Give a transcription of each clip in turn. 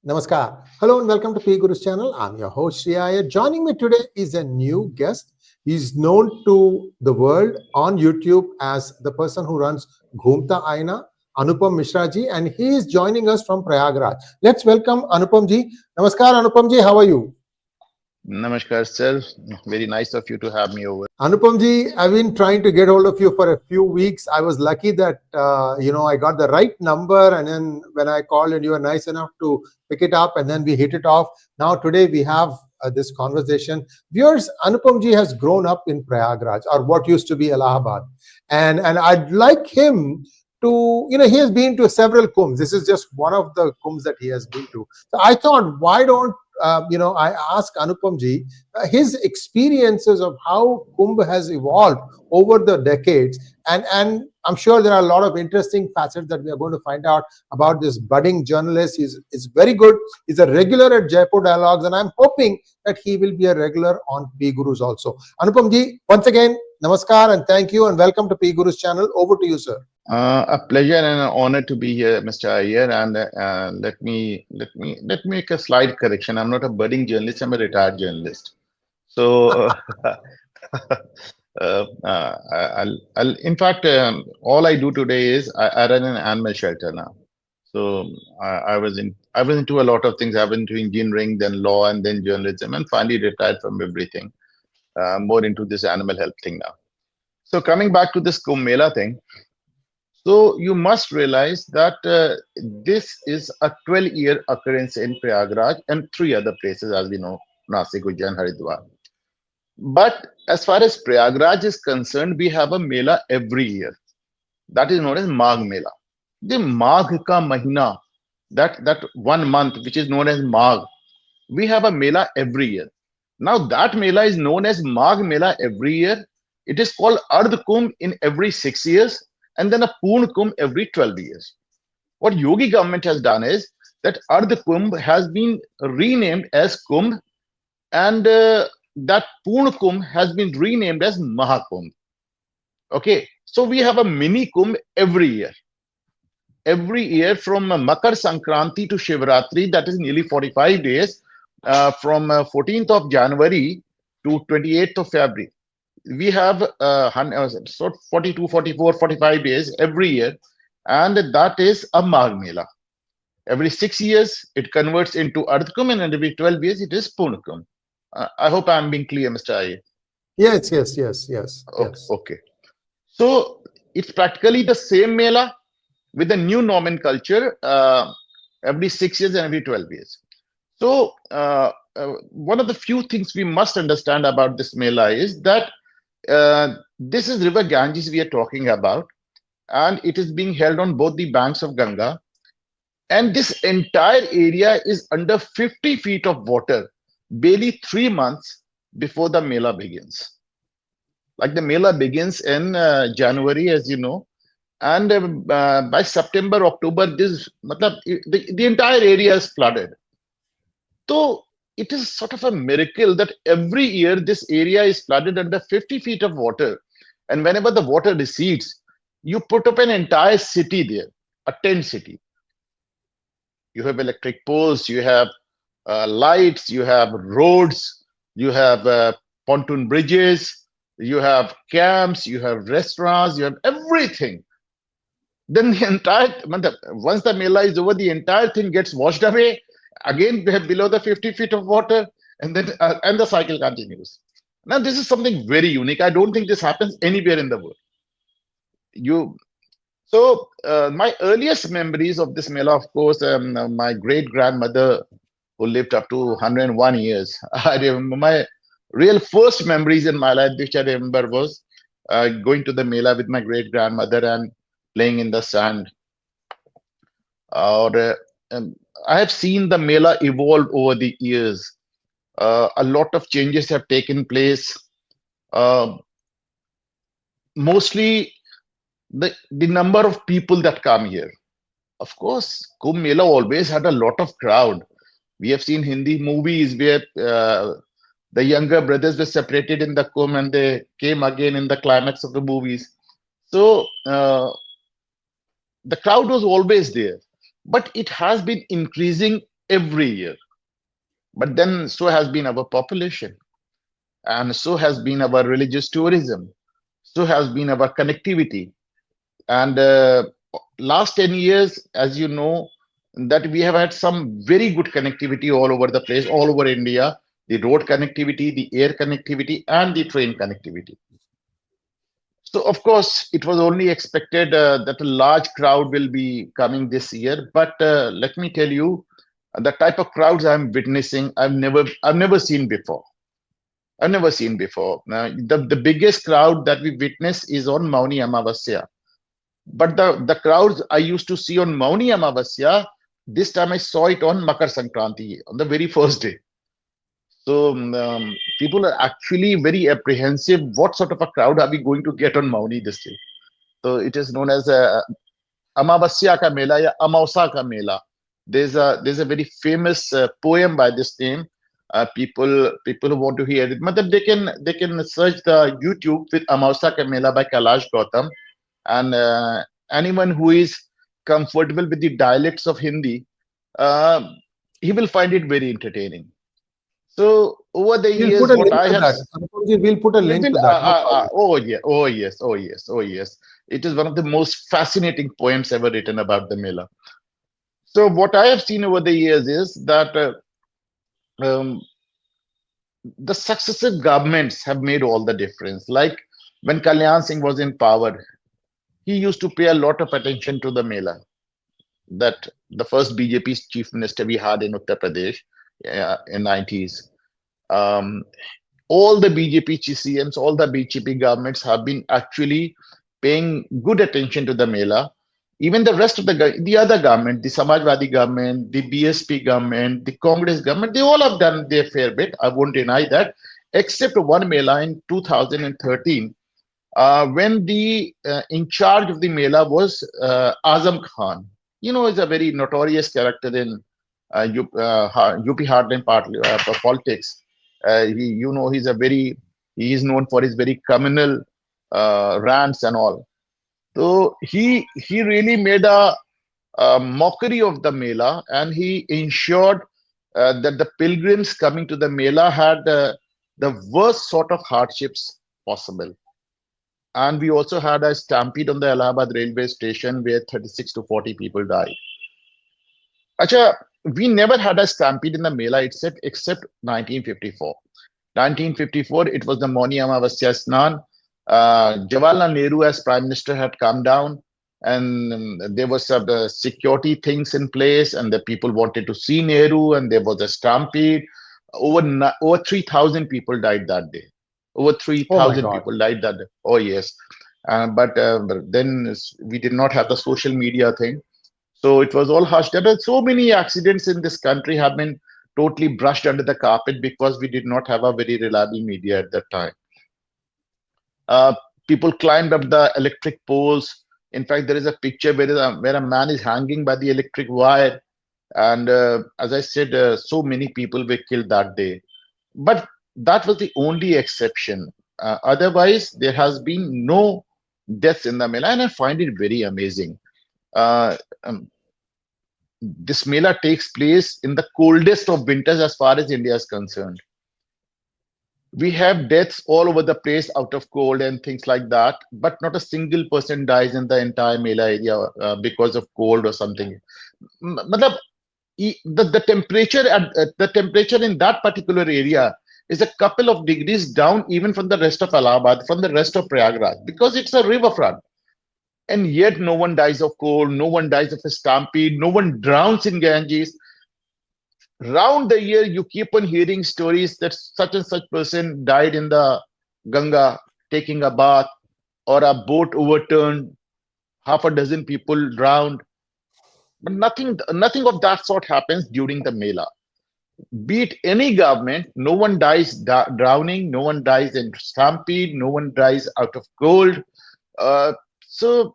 Namaskar. Hello and welcome to PGurus channel. I'm your host Sree Iyer. Joining me today is a new guest. He's known to the world on YouTube as the person who runs govt, Anupam Mishra ji, and he is joining us from Prayagraj. Let's welcome Anupam ji. Namaskar Anupam ji, how are you? Namaskar, sir. Very nice of you to have me over. Anupam ji, I've been trying to get hold of you for a few weeks. I was lucky that, I got the right number, and then when I called and you were nice enough to pick it up, and then we hit it off. Now today we have this conversation. Viewers, Anupam ji has grown up in Prayagraj, or what used to be Allahabad. And I'd like him to, he has been to several Kumbhs. This is just one of the Kumbhs that he has been to. So I thought, why don't I ask Anupam ji his experiences of how Kumbh has evolved over the decades, and I'm sure there are a lot of interesting facets that we are going to find out about this budding journalist. He's very good. He's a regular at Jaipur Dialogues, and I'm hoping that he will be a regular on PGurus also. Anupam ji, once again, namaskar and thank you and welcome to PGurus channel. Over to you, sir. A pleasure and an honor to be here, Mr. Iyer. And let me make a slight correction. I'm not a budding journalist. I'm a retired journalist. So, in fact, all I do today is I run an animal shelter now. So I was into a lot of things. I went into engineering, then law, and then journalism, and finally retired from everything. More into this animal health thing now. So coming back to this Kumbh Mela thing. So you must realize that this is a 12-year occurrence in Prayagraj and 3 other places, as we know, 𝗏𝗏, 𝗏𝗏𝗏, 𝗏𝗏𝗏. But as far as Prayagraj is concerned, we have a mela every year. That is known as Magh Mela. The Magh ka Mahina, that 1 month, which is known as Magh, we have a mela every year. Now that mela is known as Magh Mela every year. It is called 𝗟𝗚𝗡𝗐 in every 6 years, and then a 𝗚𝗚𝗡𝗐 every 12 years. What Yogi government has done is that 𝗟𝗚𝗡𝗐 has been renamed as Kumbh, and that 𝗚𝗚𝗡𝗐 has been renamed as Mahakumbh. Okay, so we have a mini Kumbh every year. Every year from Makar Sankranti to Shivratri, that is nearly 45 days, from 14th of January to 28th of February. We have 42, 44, 45 days every year, and that is a Magh Mela. Every 6 years, it converts into 𝗟𝗚𝗡𝗐, and every 12 years, it is 𝗚𝗚𝗡𝗐. I hope I'm being clear, Mr. Iyer. Yes. Okay. So it's practically the same Mela with a new nomenclature every 6 years and every 12 years. So one of the few things we must understand about this Mela is that this is River Ganges we are talking about, and it is being held on both the banks of Ganga. And this entire area is under 50 feet of water, barely 3 months before the Mela begins. Like the Mela begins in January, as you know, and by September, October, the entire area is flooded. So it is sort of a miracle that every year this area is flooded under 50 feet of water. And whenever the water recedes, you put up an entire city there, a tent city. You have electric poles, you have lights, you have roads, you have pontoon bridges, you have camps, you have restaurants, you have everything. Then the entire, once the Mela is over, the entire thing gets washed away. Again, we have below the 50 feet of water, and then and the cycle continues. Now, this is something very unique. I don't think this happens anywhere in the world. So my earliest memories of this Mela, of course, my great grandmother, who lived up to 101 years. I remember my real first memories in my life, which I remember, was going to the Mela with my great grandmother and playing in the sand. I have seen the Mela evolve over the years. A lot of changes have taken place. Mostly the number of people that come here. Of course, Kumbh Mela always had a lot of crowd. We have seen Hindi movies where the younger brothers were separated in the Kumbh and they came again in the climax of the movies. So the crowd was always there. But it has been increasing every year. But then so has been our population, and so has been our religious tourism, so has been our connectivity. And last 10 years, as you know, that we have had some very good connectivity all over the place, all over India, the road connectivity, the air connectivity, and the train connectivity. So, of course, it was only expected that a large crowd will be coming this year. But let me tell you, the type of crowds I'm witnessing, I've never seen before. I've never seen before. The biggest crowd that we witness is on Mauni Amavasya. But the crowds I used to see on Mauni Amavasya, this time I saw it on Makar Sankranti, on the very first day. So people are actually very apprehensive. What sort of a crowd are we going to get on Mauni this year? So it is known as Amavasya ka Mela ya Amausa ka Mela. There's a very famous poem by this name. People who want to hear it, but they can search the YouTube with Amausa ka Mela by Kailash Gautam, and anyone who is comfortable with the dialects of Hindi, uh, he will find it very entertaining. So over the We'll put years, a what link I to have, that. Anupamji, we'll put a link to that. No problem. oh yeah, oh yes, oh yes, oh yes. It is one of the most fascinating poems ever written about the Mela. So what I have seen over the years is that um, the successive governments have made all the difference. Like when Kalyan Singh was in power, he used to pay a lot of attention to the Mela. That the first BJP's chief minister we had in Uttar Pradesh in 90s. Um, all the BJP CMs, all the BJP governments have been actually paying good attention to the Mela. Even the rest of the other government, the Samajwadi government, the BSP government, the Congress government, they all have done their fair bit. I won't deny that, except one Mela in 2013, when the in charge of the Mela was Azam Khan. You know, is a very notorious character in UP heartland politics. He is known for his very communal rants and all. So he really made a mockery of the Mela, and he ensured that the pilgrims coming to the Mela had the worst sort of hardships possible. And we also had a stampede on the Allahabad railway station where 36 to 40 people died. Acha, we never had a stampede in the Mela except 1954. 1954, it was the Mauni Amavasya Snan. Jawaharlal Nehru as Prime Minister had come down, and there was some security things in place, and the people wanted to see Nehru, and there was a stampede. Over 3,000 people died that day. Over Oh my 3,000 God. people died that day. Oh, yes. But then we did not have the social media thing. So it was all hushed. There were so many accidents in this country have been totally brushed under the carpet because we did not have a very reliable media at that time. Uh, People climbed up the electric poles. In fact, there is a picture where a man is hanging by the electric wire. And as I said, so many people were killed that day. But that was the only exception. Otherwise, there has been no deaths in the Mela, and I find it very amazing. Uh, um, this Mela takes place in the coldest of winters as far as India is concerned. We have deaths all over the place out of cold and things like that, but not a single person dies in the entire Mela area because of cold or something. Matlab, the temperature in that particular area is a couple of degrees down even from the rest of Allahabad, from the rest of Prayagraj, because it's a riverfront. And yet no one dies of cold, no one dies of a stampede, no one drowns in Ganges. Round the year, you keep on hearing stories that such and such person died in the Ganga taking a bath, or a boat overturned, half a dozen people drowned. But nothing of that sort happens during the Mela. Be it any government, no one dies drowning, no one dies in stampede, no one dies out of cold. So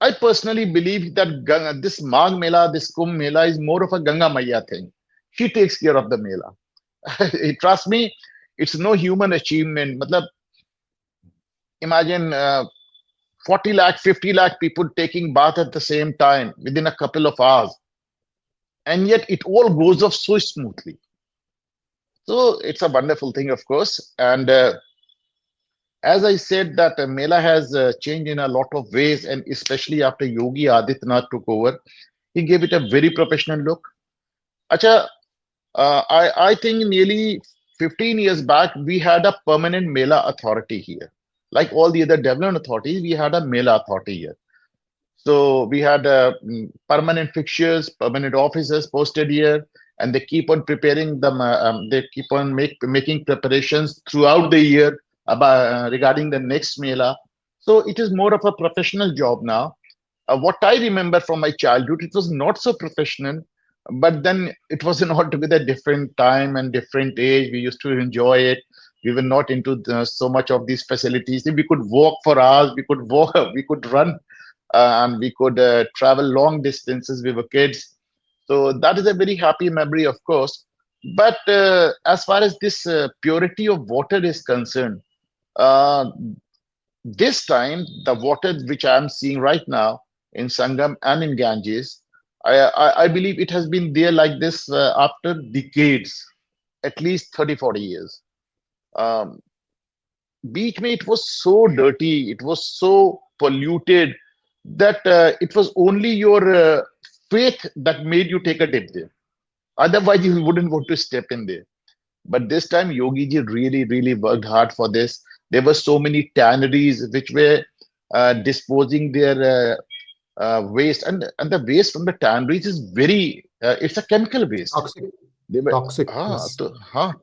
I personally believe that this Magh Mela, this Kumbh Mela is more of a Ganga Maya thing. She takes care of the Mela. Trust me, it's no human achievement. Matlab, imagine 40 lakh, 50 lakh people taking bath at the same time within a couple of hours. and yet it all goes off so smoothly. So it's a wonderful thing, of course. And as I said, that Mela has changed in a lot of ways, and especially after Yogi Adityanath took over, he gave it a very professional look. Acha, I think nearly 15 years back, we had a permanent Mela authority here. Like all the other development authorities, we had a Mela authority here. So we had permanent fixtures, permanent officers posted here, and they keep on preparing them. They keep on making preparations throughout the year about regarding the next Mela. So it is more of a professional job now. What I remember from my childhood, it was not so professional, but then it was an altogether different time and different age. We used to enjoy it. We were not into so much of these facilities. We could walk for hours. We could walk. We could run, and we could travel long distances. We were kids, so that is a very happy memory, of course. But as far as this purity of water is concerned, uh, this time the water which I am seeing right now in Sangam and in Ganges, I believe it has been there like this after decades, at least 30, 40 years. Um, Beach में it was so dirty, it was so polluted that it was only your faith that made you take a dip there. Otherwise, you wouldn't want to step in there. But this time, Yogi ji really, really worked hard for this. There were so many tanneries which were disposing their waste, and the waste from the tanneries is very, it's a chemical waste. Toxic. They were Toxic. Yes.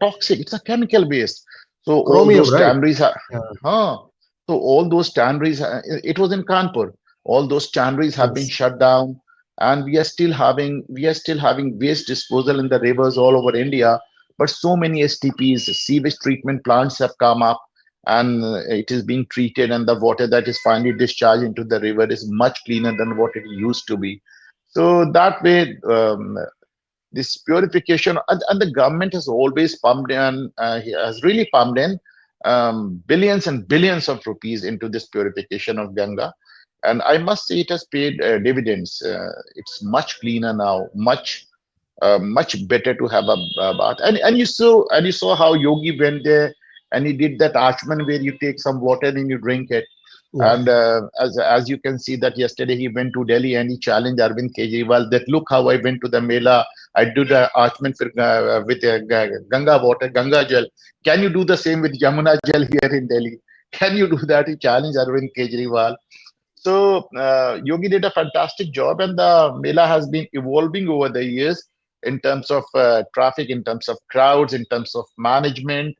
toxic. It's a chemical waste. So all Chromium, those right? tanneries are, Yeah. so all those tanneries. It was in Kanpur. All those tanneries have been Yes. shut down, and we are still having waste disposal in the rivers all over India. But so many STPs, sewage treatment plants have come up, and it is being treated, and the water that is finally discharged into the river is much cleaner than what it used to be. So that way, this purification, and the government has always pumped in, has really pumped in billions and billions of rupees into this purification of Ganga. And I must say it has paid dividends. It's much cleaner now, much better to have a bath. And you saw how Yogi went there, and he did that Ashman where you take some water and you drink it. Yeah. And as you can see that yesterday he went to Delhi and he challenged Arvind Kejriwal that look how I went to the Mela, I do the Achman with Ganga water, Ganga Jal. Can you do the same with Yamuna Jal here in Delhi? Can you do that? He challenged Arvind Kejriwal. So Yogi did a fantastic job, and the Mela has been evolving over the years in terms of traffic, in terms of crowds, in terms of management.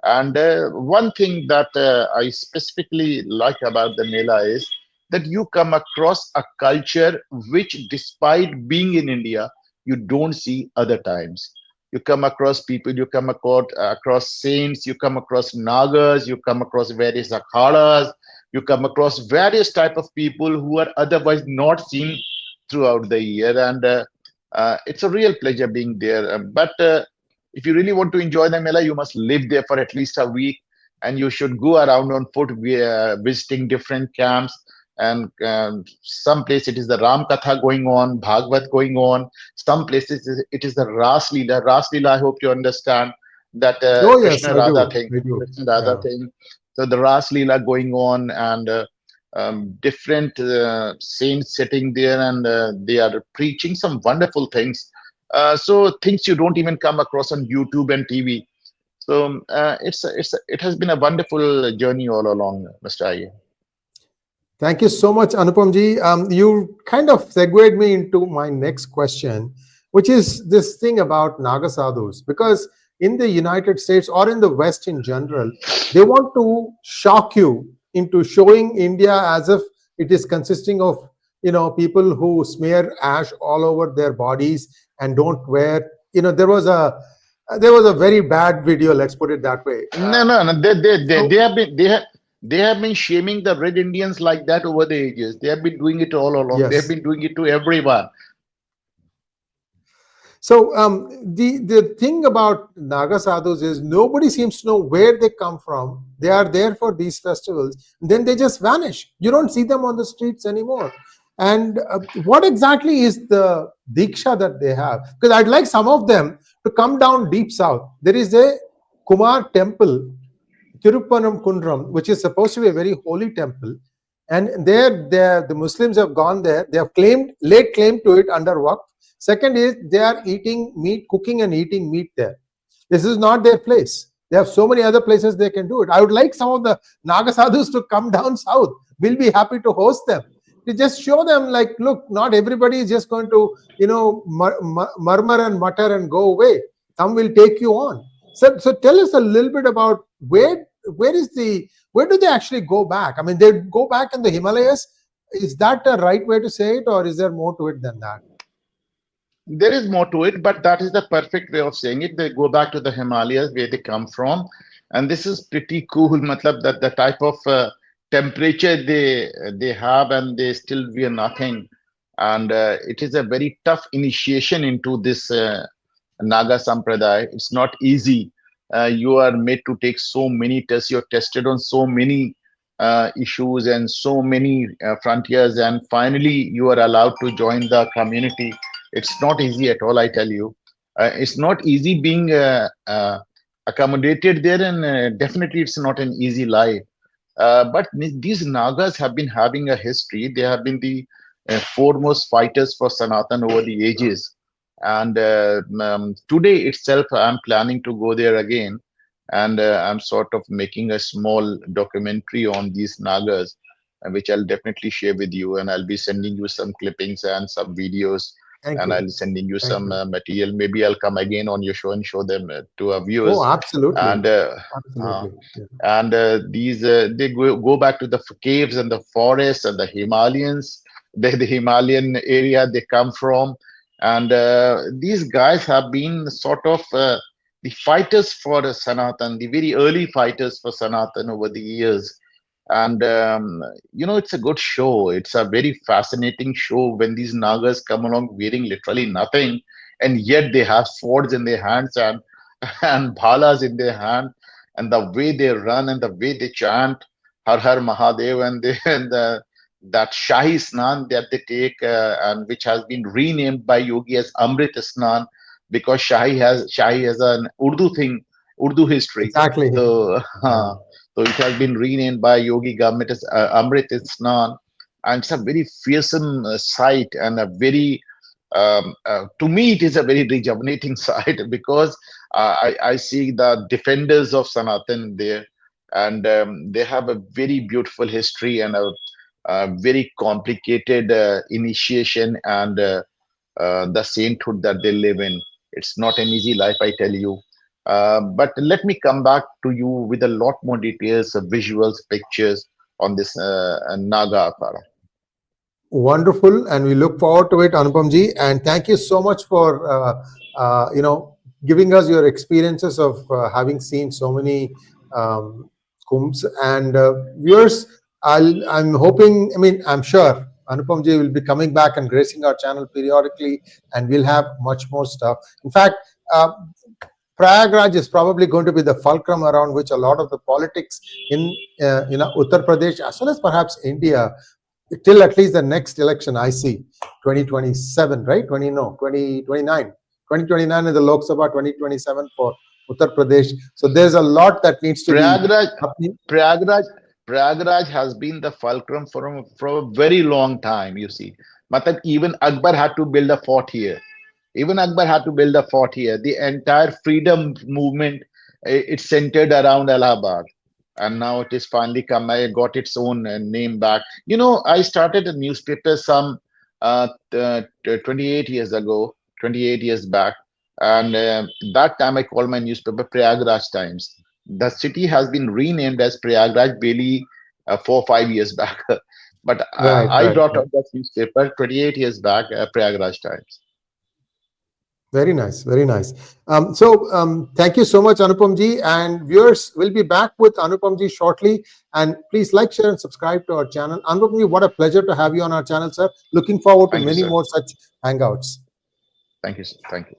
And one thing that I specifically like about the Mela is that you come across a culture which, despite being in India, you don't see other times. You come across people, you come across saints, you come across nagas, you come across various akhadas, you come across various type of people who are otherwise not seen throughout the year. And it's a real pleasure being there. But if you really want to enjoy the Mela, you must live there for at least a week, and you should go around on foot, visiting different camps. And some place it is the Ram Katha going on, Bhagavad going on. Some places it is the Ras Leela. Ras Leela, I hope you understand that Oh, yes, Krishna I Radha do. thing. I do. Krishna Radha Yeah. thing. So the Ras Leela going on, and different saints sitting there, and they are preaching some wonderful things. So things you don't even come across on YouTube and TV. So it has been a wonderful journey all along, Mr. Iyer. Thank you so much, Anupam ji. You kind of segued me into my next question, which is this thing about Naga sadhus. Because in the United States or in the West in general, they want to shock you into showing India as if it is consisting of people who smear ash all over their bodies and don't wear. There was a very bad video. Let's put it that way. No. They, So they have been they have they have been shaming the red Indians like that over the ages. They have been doing it all along. They have yes. been doing it to everyone. So the thing about Naga sadhus is nobody seems to know where they come from. They are there for these festivals, then they just vanish. You don't see them on the streets anymore. And what exactly is the Diksha that they have? Because I'd like some of them to come down deep south. There is a Kumar temple, Tirupparam, which is supposed to be a very holy temple. And there, the Muslims have gone there. They have laid claim to it under Waqf. Second is they are eating meat, cooking and eating meat there. This is not their place. They have so many other places they can do it. I would like some of the Nagasadhus to come down south. We'll be happy to host them. To just show them, like, look, not everybody is just going to, murmur and mutter and go away. Some will take you on. So tell us a little bit about where do they actually go back? I mean, they go back in the Himalayas. Is that the right way to say it, or is there more to it than that? There is more to it, but that is the perfect way of saying it. They go back to the Himalayas where they come from, and this is pretty cool. Matlab that the type of temperature they have, and they still wear nothing, and it is a very tough initiation into this Naga Sampradaya. It's not easy. You are made to take so many tests. You're tested on so many issues and so many frontiers, and finally you are allowed to join the community. It's not easy at all, I tell you. It's not easy being accommodated there, and definitely it's not an easy life. But these Nagas have been having a history. They have been the foremost fighters for Sanatan over the ages. And today itself, I'm planning to go there again. And I'm sort of making a small documentary on these Nagas, which I'll definitely share with you. And I'll be sending you some clippings and some videos. I'll be sending you some material. Maybe I'll come again on your show and show them to our viewers. Oh, absolutely. And absolutely. these they go back to the caves and the forests and the Himalayans, the Himalayan area they come from. And these guys have been sort of the fighters for Sanatan, the very early fighters for Sanatan over the years. And it's a good show. It's a very fascinating show when these Nagas come along wearing literally nothing, and yet they have swords in their hands and bhalas in their hand, and the way they run and the way they chant Har Har Mahadev, and that Shahi Snan that they take, and which has been renamed by Yogi as Amrit Snan, because Shahi has an Urdu history. Exactly. So it has been renamed by Yogi government as Amrit Snan, and it's a very fearsome sight, and a very, to me, it is a very rejuvenating sight, because I see the defenders of Sanatan there, and they have a very beautiful history and a very complicated initiation, and the sainthood that they live in. It's not an easy life, I tell you. But let me come back to you with a lot more details, visuals, pictures on this Naga Akhada. Wonderful, and we look forward to it, Anupamji. And thank you so much for giving us your experiences of having seen so many Kumbhs. And viewers, I'm hoping, I'm sure Anupamji will be coming back and gracing our channel periodically, and we'll have much more stuff. In fact, Prayagraj is probably going to be the fulcrum around which a lot of the politics in Uttar Pradesh, as well as perhaps India, till at least the next election, I see 2027, right? 2029 is the Lok Sabha, 2027 for Uttar Pradesh. So there's a lot that needs to be. Prayagraj has been the fulcrum for a very long time. You see, Matlab, even Akbar had to build a fort here. The entire freedom movement, it's centered around Allahabad, and now it is finally got its own name back. I started a newspaper some 28 years back, and that time I called my newspaper Prayagraj Times. The city has been renamed as Prayagraj barely 4 or 5 years back, but I brought out that newspaper 28 years back, Prayagraj Times. Very nice, very nice. Thank you so much, Anupamji, and viewers will be back with Anupamji shortly. And please like, share, and subscribe to our channel. Anupamji, what a pleasure to have you on our channel, sir. Looking forward to many more such hangouts. Thank you, sir. Thank you.